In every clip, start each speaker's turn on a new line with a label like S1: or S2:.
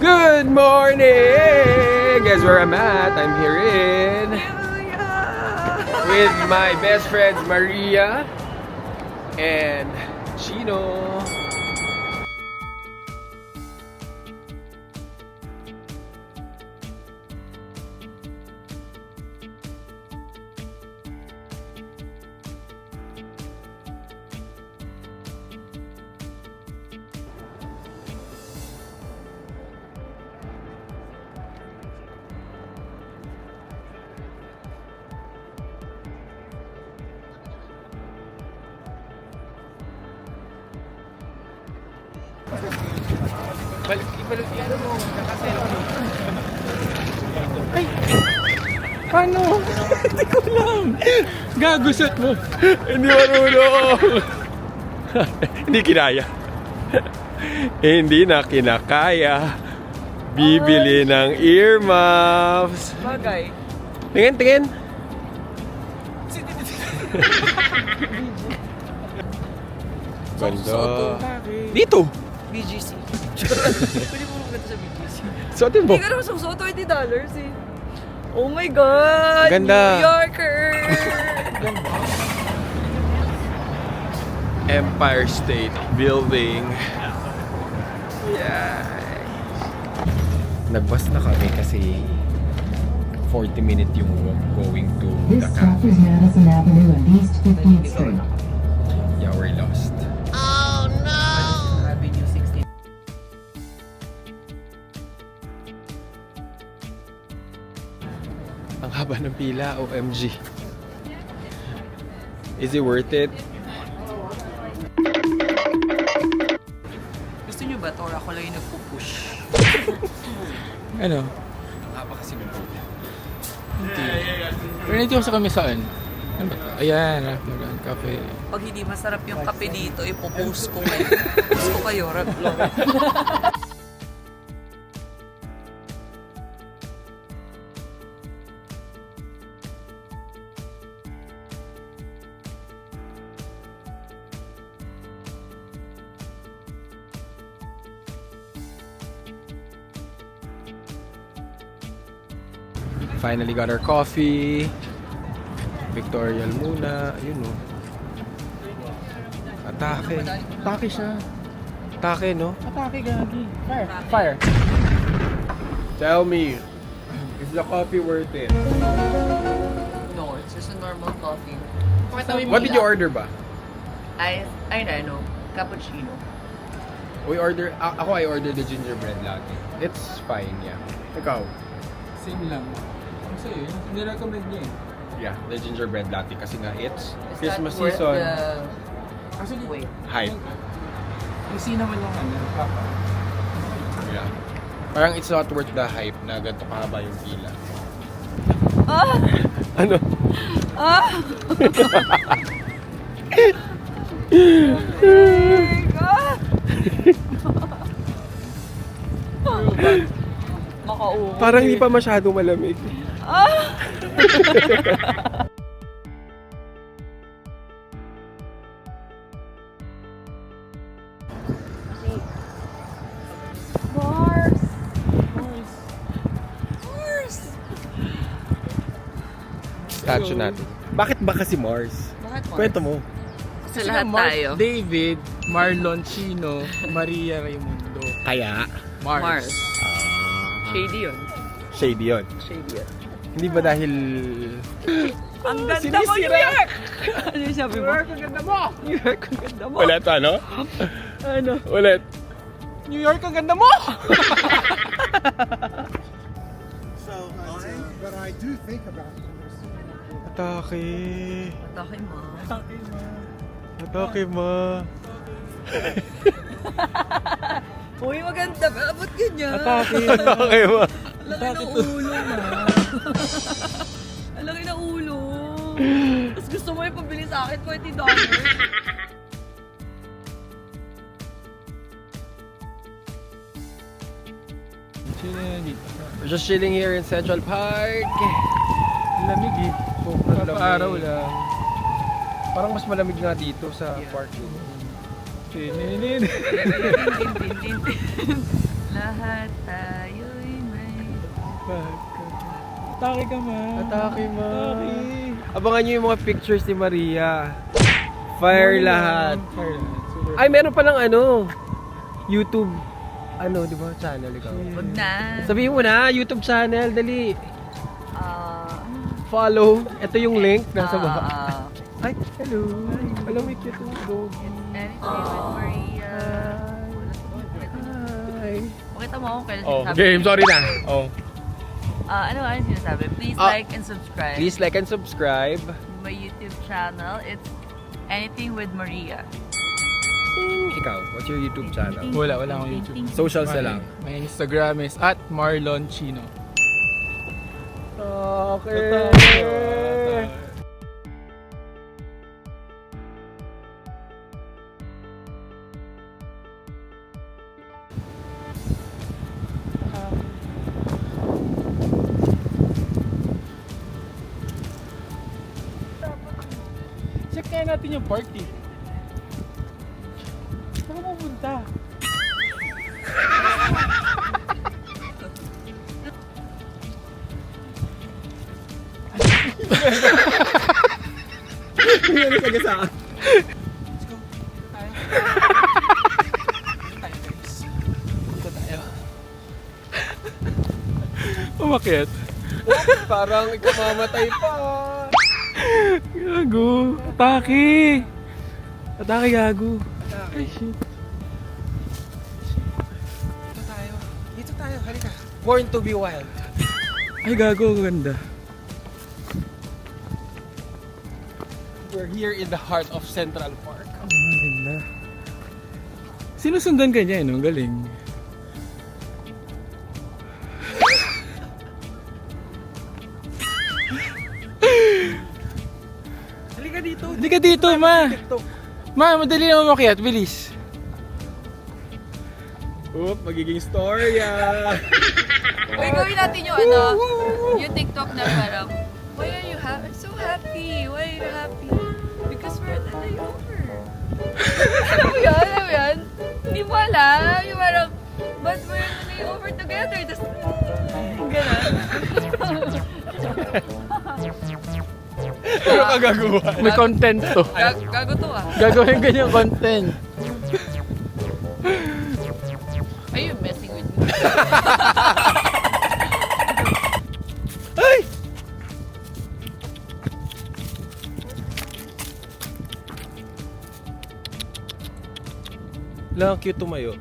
S1: Good morning! Guess where I'm at? I'm here with my best friends Maria and Chino. Ibalik mo, nakaselfie. Ay! Paano? Hindi ko lang. Gagusot mo. Hindi marunong. Hindi kinaya. Hindi na kinakaya. Bibili ng earmuffs.
S2: Bagay.
S1: Tingin. Ganda. Dito.
S2: BGC. Pwede mo maganda sa BGC.
S1: Suotin mo.
S2: Hindi ka naman susuot, $20 eh. Oh my God!
S1: Ganda.
S2: New Yorker!
S1: Empire State Building. Yeah. Nagbus na kami kasi 40-minute yung walk going to
S3: This
S1: the
S3: stop
S1: campus.
S3: is Madison Avenue and East 15th Street.
S1: Yeah, we're lost.
S2: Avenue 16.
S1: Ang haba ng pila, OMG. Is it worth it?
S2: Gusto nyo ba, Tor? Ako lang yung nagpupush.
S4: Ano?
S1: Ang haba kasi ng pila.
S4: Pero nito sa kami saan? Ano ba ito? Ayan, Magaan Cafe.
S2: Pag hindi masarap yung kape dito, ipopost ko kayo. Post ko kayo, Raglo.
S1: Finally got our coffee. Victorial muna. Ayun o. Atake.
S4: Atake siya.
S1: Atake, no?
S4: Atake, gagi. Fire.
S1: Tell me, is the coffee worth it?
S2: No, it's just a normal coffee.
S1: What did you order ba?
S2: I know, cappuccino.
S1: I ordered the gingerbread latte. It's fine, yeah. Ikaw?
S4: Same lang. Kasi yun, nirecommend niya eh.
S1: Yeah, the gingerbread latte kasi nga it's
S2: Is
S1: Christmas
S2: that worth
S1: season.
S4: Actually,
S2: Wait.
S1: Hype.
S4: yung naman yung ano, papa.
S1: Yeah. Parang it's not worth the hype na ganito kahaba yung pila.
S2: Ah!
S1: Ano?
S2: Ah! Makauwi.
S1: Parang hindi pa masyadong malamig.
S2: Ah! Mars!
S1: Statue natin. Bakit ba kasi Mars?
S2: Bakit Mars?
S1: Kwento mo.
S2: Sa lahat
S4: Mark
S2: tayo.
S4: David, Marlon Chino, Maria Raimundo.
S1: Kaya,
S4: Mars.
S2: Shady yun.
S1: shady yun.
S2: Shady yun.
S1: Hindi ba dahil...
S2: Ang ganda mo, New York! Ano yung sabi mo?
S4: New York, ang ganda mo!
S2: New York, ang ganda mo.
S1: Ulit, ano?
S2: Ano?
S1: Ulit.
S4: New York, ang ganda mo!
S5: But I do think about
S1: Atake.
S2: Atake mo.
S1: Atake, ma.
S2: Uy, maganda ba? Ba't ganyan?
S1: Atake, ma.
S2: Laki ng ulo na. Ang laki ng ulo. Tapos gusto mo yung pabili sa akin, $20.
S1: We're just chilling here in Central Park.
S4: Lamig eh.
S1: Sobrang
S4: Araw
S1: lamig.
S4: lang.
S1: Parang mas malamig nga dito sa parking.
S4: Chinin.
S2: Lahat lahat tayo'y may
S4: Atake ka, ma.
S1: Atake, ma. Abangan nyo yung mga pictures ni Maria. Fire lahat.
S4: Fire lahat. Super.
S1: Ay, meron pa ng YouTube, di ba, channel ikaw?
S2: Wag na.
S1: Sabihin mo na, YouTube channel, dali.
S2: Ah,
S1: Follow. Ito yung link, nasa baba.
S2: ah,
S1: Ay, hello. Alam mo, cute yung dog.
S2: anything with Maria.
S1: Hi.
S2: Pakita mo kung kailan
S4: Oh,
S2: sinasabi.
S4: game. Sorry na. Oh.
S2: Ano sinasabi? Please
S1: Ah,
S2: like and subscribe.
S1: Please like and subscribe.
S2: My YouTube channel. It's Anything with Maria.
S1: Ikaw, what's your YouTube channel?
S4: Wala akong YouTube.
S1: Socials na lang.
S4: My Instagram is @marlonchino.
S1: Okay.
S4: Check kaya natin yung party. Saan ka pupunta?
S1: Ano ka gasaan?
S4: Umakyat.
S1: Parang ikaw mamatay pa.
S4: Gago. Atake. Atake, gago. Ay, shit.
S1: Dito tayo, halika. Born to be wild.
S4: Ay, gago. Ganda.
S1: We're here in the heart of Central Park.
S4: Oh, ganda. Sinusundan ka niya, no? Galing.
S1: Halika dito.
S4: Hindi ka dito, ma.
S1: TikTok.
S4: Ma, madali naman makiat. Bilis.
S1: Oop, magiging storya.
S2: Uy, gawin natin yung yung TikTok na parang, why are you so happy? Why are you happy? Because we're at the layover. Alam mo yan? Alam mo yan? Hindi mo alam. Yung parang, but we're at the layover together. Tapos, gano'n.
S1: Ano ka gagawa?
S4: May content to.
S2: Gago to ah.
S4: Gagawin ganyan content.
S2: Are you messing with me?
S1: Ay! Lang, cute tumayo.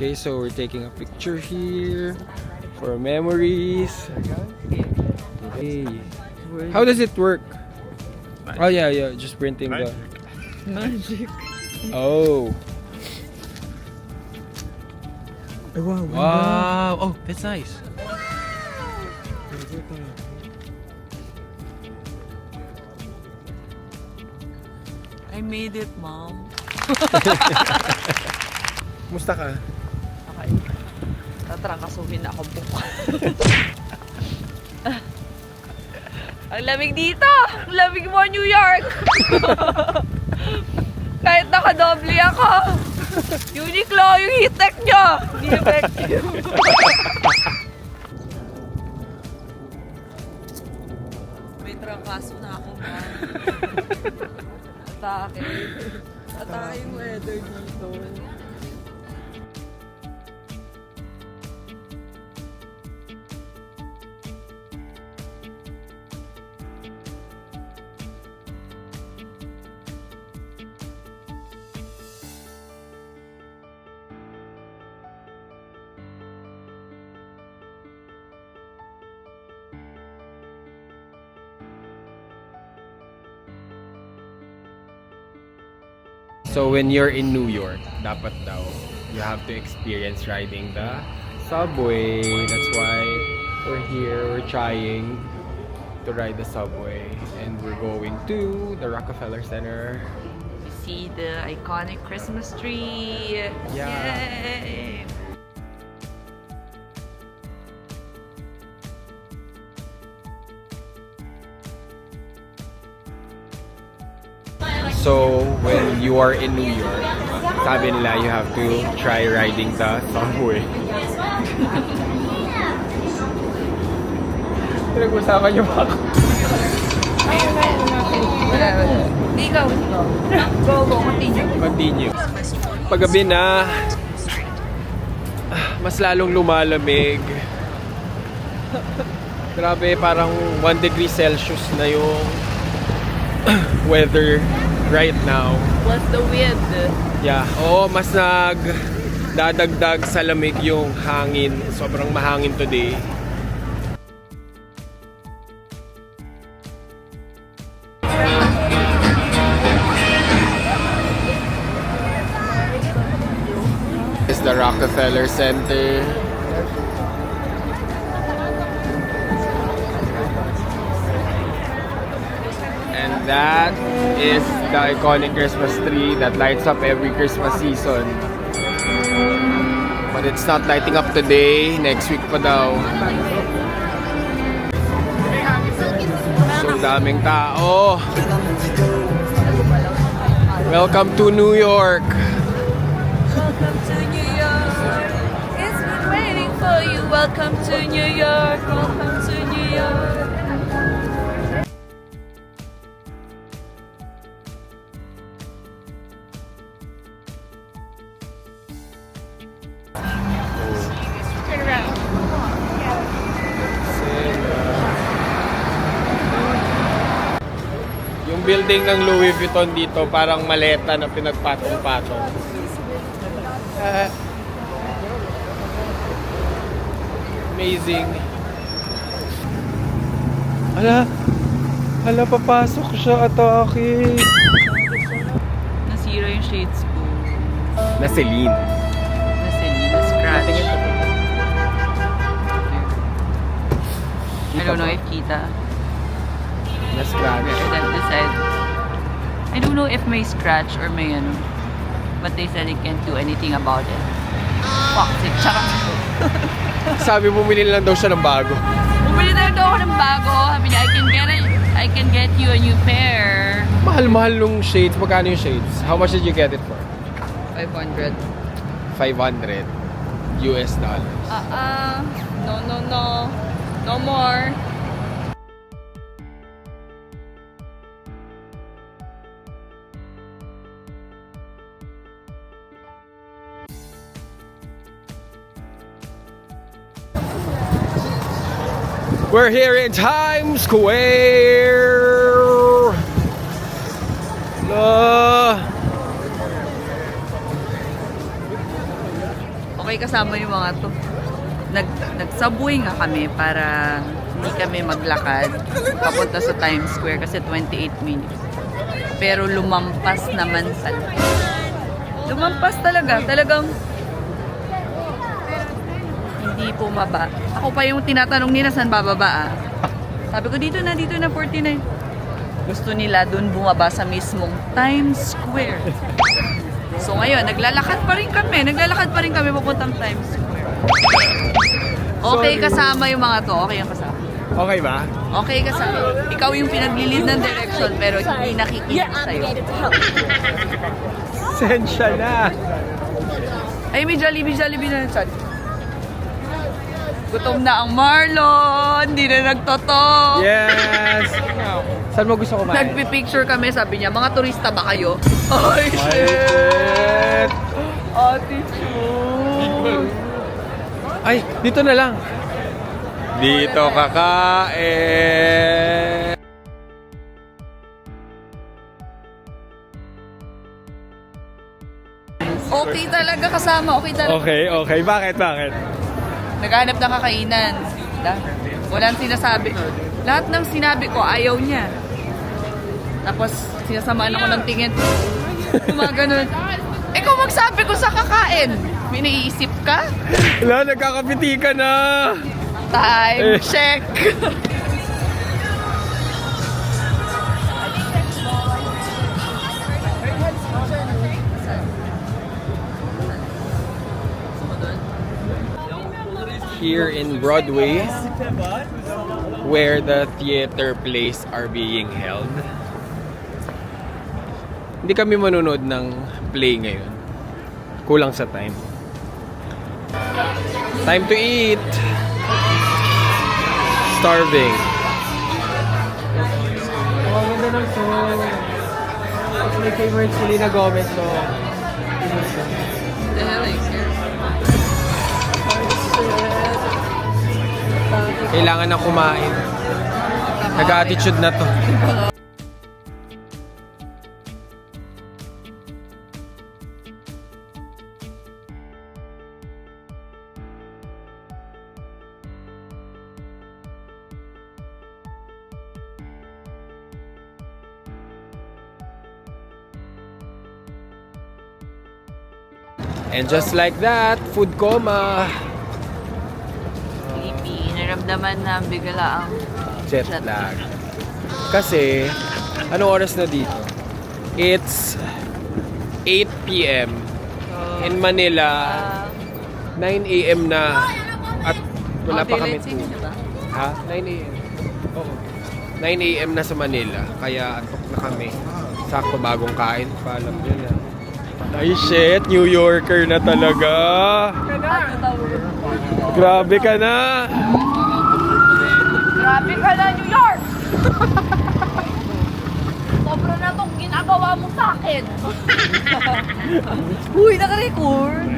S1: Okay, so we're taking a picture here for memories. Okay. How does it work? Oh yeah, just printing the
S2: Magic.
S1: Oh.
S4: Ay, wow.
S1: Wow. Oh, that's nice.
S2: I made it, Mom.
S1: Musta ka?
S2: Okay. Tatrangkasuhin ako bukas. Ang lamig dito! Ang lamig mo, New York! Kahit nakadoble ako! Uniqlo, yung heat-tech nyo! Hindi effective. May trangkaso na ako, ma. Atake. Atake yung weather dito.
S1: So when you're in New York, dapat daw, you have to experience riding the subway. That's why we're here, we're trying to ride the subway. And we're going to the Rockefeller Center.
S2: see the iconic Christmas tree.
S1: Yeah.
S2: Yay!
S1: So, when you are in New York, sabi nila you have to try riding the subway. Pinag-usapan niyo ba ako?
S2: Wala. Hindi ikaw. Go, continue.
S1: Continue. Paggabi na, mas lalong lumalamig. Grabe, parang 1 degree Celsius na yung weather right now.
S2: What's the wind?
S1: Yeah, oo, mas dadagdag sa lamig yung hangin. Sobrang mahangin today. It's the Rockefeller Center. And that is the iconic Christmas tree that lights up every Christmas season. But it's not lighting up today. Next week pa daw. So daming tao. Welcome to New York.
S2: Welcome to New York. It's been waiting for you. Welcome to New York. Welcome to New York. Turn around.
S1: Yung building ng Louis Vuitton dito parang maleta na pinagpatong-patong. Amazing. Hala, papasok siya, atake.
S2: Nasira yung shades ko.
S1: Na Celine.
S2: Na-scratch. I don't know if kita.
S1: Na scratch.
S2: They said, I don't know if may scratch or may ano. But they said they can't do anything about it. Fuck it. Tsaka,
S1: Sabi bumili lang daw siya ng bago.
S2: bumili na daw ako ng bago. Sabi niya, I can get you a new pair.
S1: Mahal-mahal nung shades. Magkano yung shades? How much did you get it for?
S2: 500.
S1: 500 US dollars.
S2: No. No more.
S1: We're here in Times Square.
S2: Okay, kasama yung mga to. Nag-subway nga kami para hindi kami maglakad papunta sa Times Square kasi 28 minutes. Pero lumampas naman talaga. Lumampas talaga. Talagang hindi bumaba. Ako pa yung tinatanong nila saan bababa ah. Sabi ko dito na 49. Gusto nila dun bumaba sa mismong Times Square. So ngayon, naglalakad pa rin kami papuntang Times Square. Okay kasama yung mga to. Okay yung kasama.
S1: Okay ba?
S2: Okay kasama. Ikaw yung pinaglilid ng direction pero hindi nakikita sa'yo.
S1: Sensya na.
S2: Ay, may Jollibee na chat. Gutom na ang Marlon. Hindi na nagtoto.
S1: Yes. Saan mo gusto kumain?
S2: Nagpipicture kami. Sabi niya, mga turista ba kayo? Ay,
S1: Ay,
S2: shit!
S1: shit.
S2: Attitude!
S1: Ay, dito na lang. Dito kakain.
S2: Okay talaga kasama. Okay talaga.
S1: Okay. Bakit?
S2: Naghanap ng kakainan. Walang sinasabi. Lahat ng sinabi ko, ayaw niya. Tapos, sinasamaan ako ng tingin. Gumaganon. Ikaw magsabi ko sa kakain. May naiisip ka?
S1: Wala, nagkakapiti ka na.
S2: Time check.
S1: here in Broadway where the theater plays are being held. Hindi kami manonood ng play ngayon. Kulang sa time. Time to eat! Starving. Oh, ganda ng song. It's my favorite Selena Gomez song.
S2: The hell is here?
S1: Kailangan na kumain. Nag-attitude na to. And just like that, food coma.
S2: Sleepy. Naramdaman na bigla ang
S1: Jet lag. Kasi, anong oras na dito? It's 8 p.m. In Manila, 9 a.m. na. At wala pa kami
S2: Daylight saving, diba?
S1: Ha? 9 a.m. Oo. 9 a.m. na sa Manila. Kaya antok na kami. Sakto bagong kain. Paalam yun na. Ay shit, New Yorker na talaga. Grabe ka na.
S2: Grabe ka na, New York! Sobra na tong ginagawa mo sa akin. Uy, naka-record.